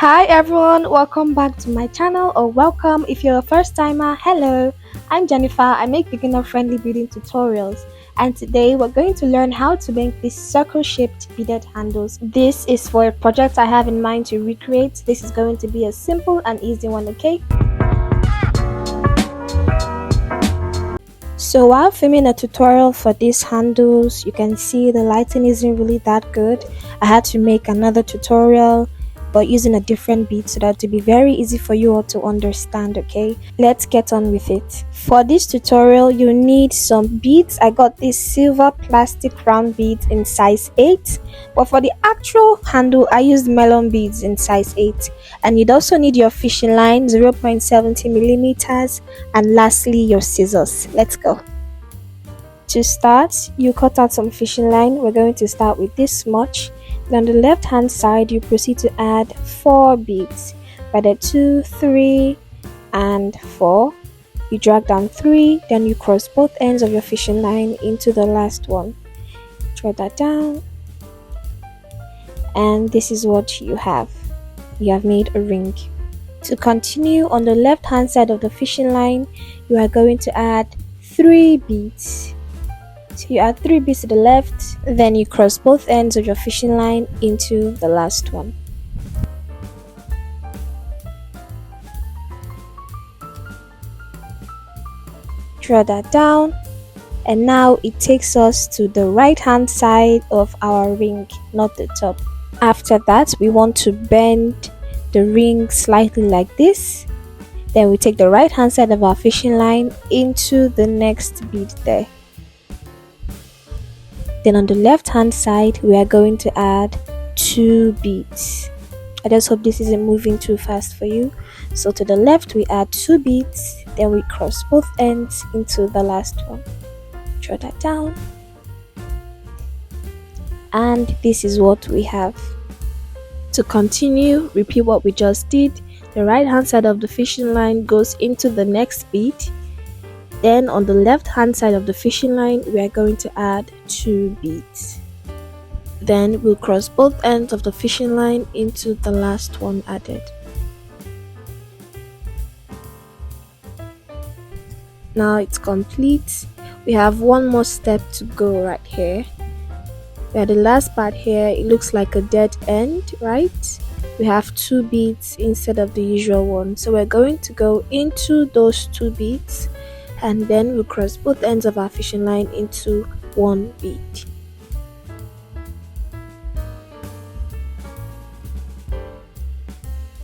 Hi everyone, welcome back to my channel, or welcome if you're a first timer. Hello, I'm Jennifer. I make beginner friendly beading tutorials, and today we're going to learn how to make these circle shaped beaded handles. This is for a project I have in mind to recreate. This is going to be a simple and easy one, okay? So while filming a tutorial for these handles, you can see the lighting isn't really that good. I had to make another tutorial but using a different bead so that to be very easy for you all to understand. Okay, let's get on with it. For this tutorial you need some beads. I got these silver plastic round beads in size 8, but for the actual handle I used melon beads in size 8. And you'd also need your fishing line 0.70 millimeters, and lastly your scissors. Let's go. To start, you cut out some fishing line. We're going to start with this much. Then on the left hand side you proceed to add 4 beads. By the 2, 3 and 4, you drag down 3, then you cross both ends of your fishing line into the last one. Draw that down, and this is what you have. You have made a ring. To continue, on the left hand side of the fishing line you are going to add 3 beads. So you add 3 beads to the left, then you cross both ends of your fishing line into the last one. Draw that down, and now it takes us to the right hand side of our ring, not the top. After that, we want to bend the ring slightly like this. Then we take the right hand side of our fishing line into the next bead there. Then on the left hand side we are going to add 2 beads. I just hope this isn't moving too fast for you. So to the left we add 2 beads, then we cross both ends into the last one. Draw that down, and this is what we have. To continue, repeat what we just did. The right hand side of the fishing line goes into the next bead. Then on the left hand side of the fishing line we are going to add 2 beads. Then we'll cross both ends of the fishing line into the last one added. Now it's complete. We have one more step to go right here. Where the last part here, it looks like a dead end, right? We have 2 beads instead of the usual one, so we're going to go into those 2 beads, and then we'll cross both ends of our fishing line into 1 bead.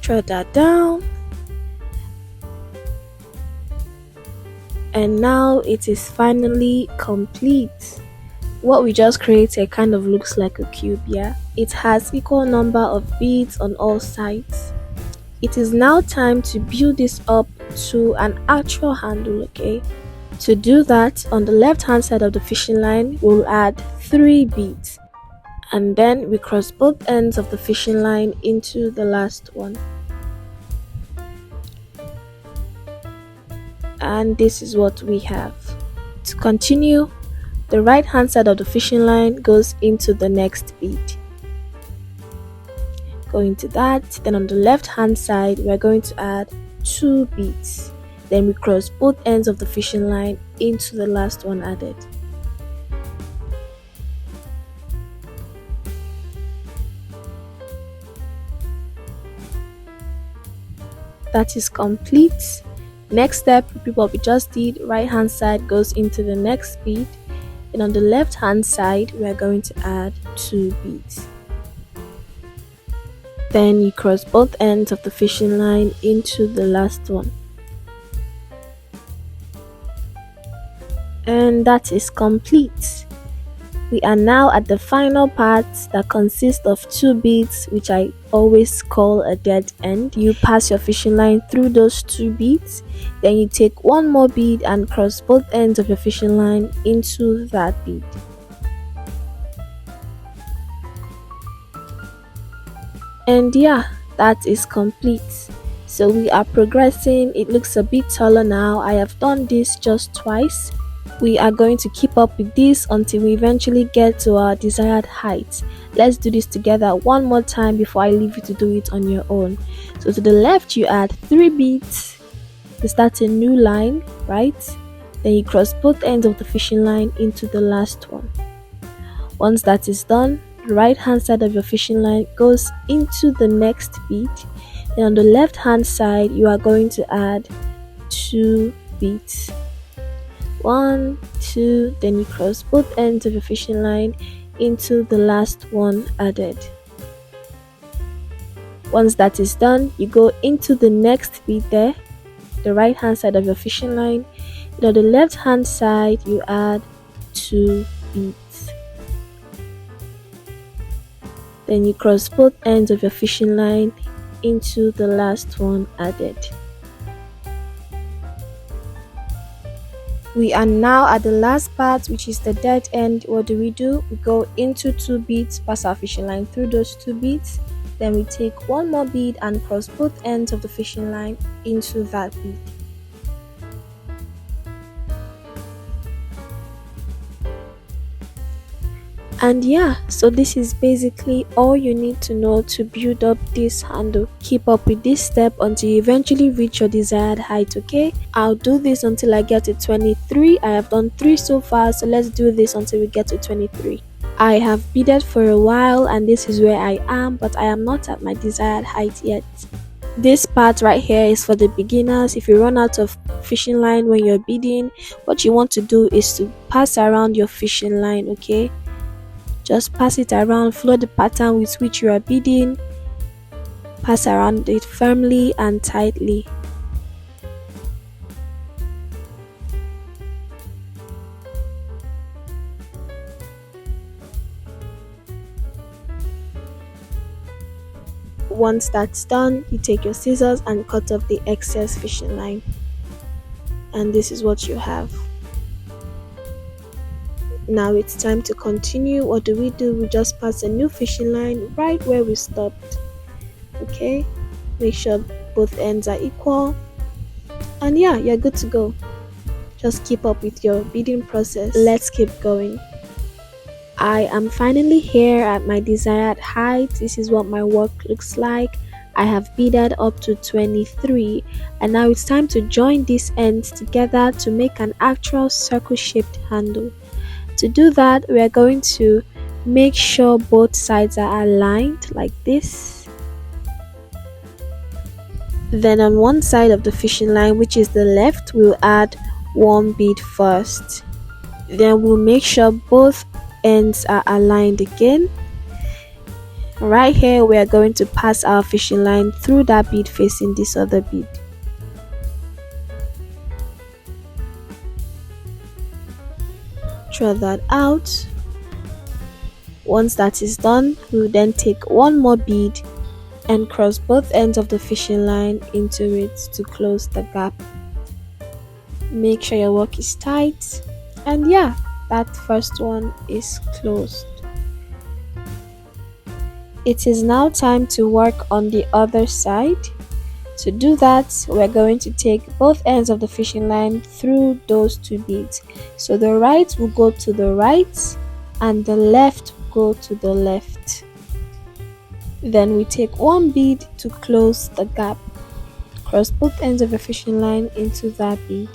Draw that down, and now it is finally complete. What we just created kind of looks like a cube, yeah? It has equal number of beads on all sides. It is now time to build this up to an actual handle, okay? To do that, on the left hand side of the fishing line we'll add 3 beads, and then we cross both ends of the fishing line into the last one. And this is what we have. To continue, the right hand side of the fishing line goes into the next bead. Go into that, then on the left hand side we're going to add 2 beads. Then we cross both ends of the fishing line into the last one added. That is complete. Next step, repeat what we just did. Right hand side goes into the next bead, and on the left hand side we are going to add 2 beads. Then you cross both ends of the fishing line into the last one. And that is complete. We are now at the final part that consists of 2 beads, which I always call a dead end. You pass your fishing line through those 2 beads, then you take 1 more bead and cross both ends of your fishing line into that bead. And yeah, that is complete. So we are progressing. It looks a bit taller now. I have done this just twice. We are going to keep up with this until we eventually get to our desired height. Let's do this together one more time before I leave you to do it on your own. So to the left you add 3 beads to start a new line, right? Then you cross both ends of the fishing line into the last one. Once that is done, the right hand side of your fishing line goes into the next bead. Then on the left hand side you are going to add 2 beads. 1, 2, then you cross both ends of your fishing line into the last one added. Once that is done, you go into the next bead there, the right hand side of your fishing line. Then on the left hand side you add 2 beads. Then you cross both ends of your fishing line into the last one added. We are now at the last part, which is the dead end. What do? We go into 2 beads, pass our fishing line through those 2 beads, then we take one more bead and cross both ends of the fishing line into that bead. And yeah, so this is basically all you need to know to build up this handle. Keep up with this step until you eventually reach your desired height, okay? I'll do this until I get to 23. I have done 3 so far, so let's do this until we get to 23. I have beaded for a while and this is where I am, but I am not at my desired height yet. This part right here is for the beginners. If you run out of fishing line when you're beading, what you want to do is to pass around your fishing line, okay? Just pass it around, follow the pattern with which you are beading, pass around it firmly and tightly. Once that's done, you take your scissors and cut off the excess fishing line. And this is what you have. Now it's time to continue. What do? We just pass a new fishing line right where we stopped. Okay, make sure both ends are equal, and yeah, you're good to go. Just keep up with your beading process. Let's keep going. I am finally here at my desired height. This is what my work looks like. I have beaded up to 23, and now it's time to join these ends together to make an actual circle shaped handle. To do that, we are going to make sure both sides are aligned like this. Then on one side of the fishing line, which is the left, we'll add 1 bead first. Then we'll make sure both ends are aligned again. Right here, we are going to pass our fishing line through that bead facing this other bead. Draw that out. Once that is done, we'll then take one more bead and cross both ends of the fishing line into it to close the gap. Make sure your work is tight, and yeah, that first one is closed. It is now time to work on the other side. To do that, we're going to take both ends of the fishing line through those 2 beads. So the right will go to the right and the left will go to the left. Then we take 1 bead to close the gap. Cross both ends of the fishing line into that bead.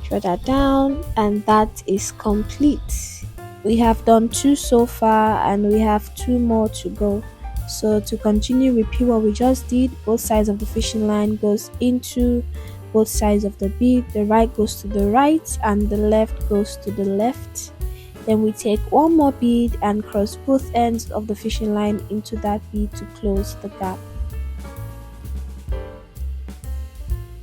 Draw that down, and that is complete. We have done 2 so far and we have 2 more to go. So to continue, repeat what we just did. Both sides of the fishing line goes into both sides of the bead. The right goes to the right and the left goes to the left. Then we take 1 more bead and cross both ends of the fishing line into that bead to close the gap.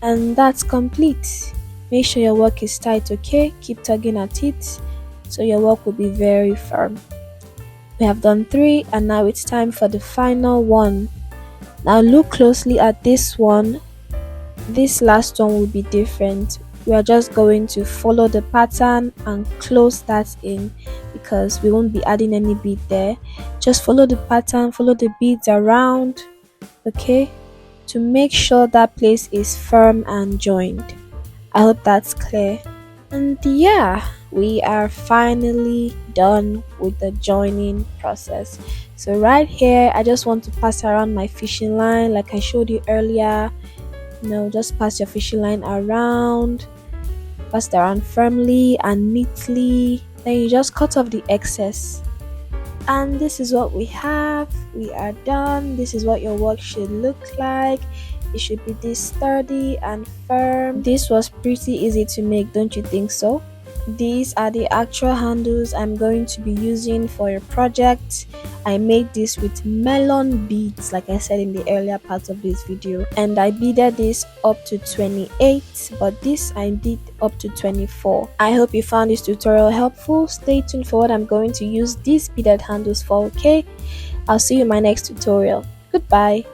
And that's complete. Make sure your work is tight, okay? Keep tugging at it so your work will be very firm. We have done 3 and now it's time for the final one. Now look closely at this one. This last one will be different. We are just going to follow the pattern and close that in because we won't be adding any bead there. Just follow the pattern, follow the beads around, okay, to make sure that place is firm and joined. I hope that's clear. And yeah, we are finally done with the joining process. So right here, I just want to pass around my fishing line like I showed you earlier. Just pass your fishing line around, pass it around firmly and neatly. Then you just cut off the excess. And this is what we have. We are done. This is what your work should look like. It should be this sturdy and firm. This was pretty easy to make, don't you think so? These are the actual handles I'm going to be using for your project. I made this with melon beads, like I said in the earlier part of this video, and I beaded this up to 28, but this I did up to 24. I hope you found this tutorial helpful. Stay tuned for what I'm going to use these beaded handles for, okay? I'll see you in my next tutorial. Goodbye.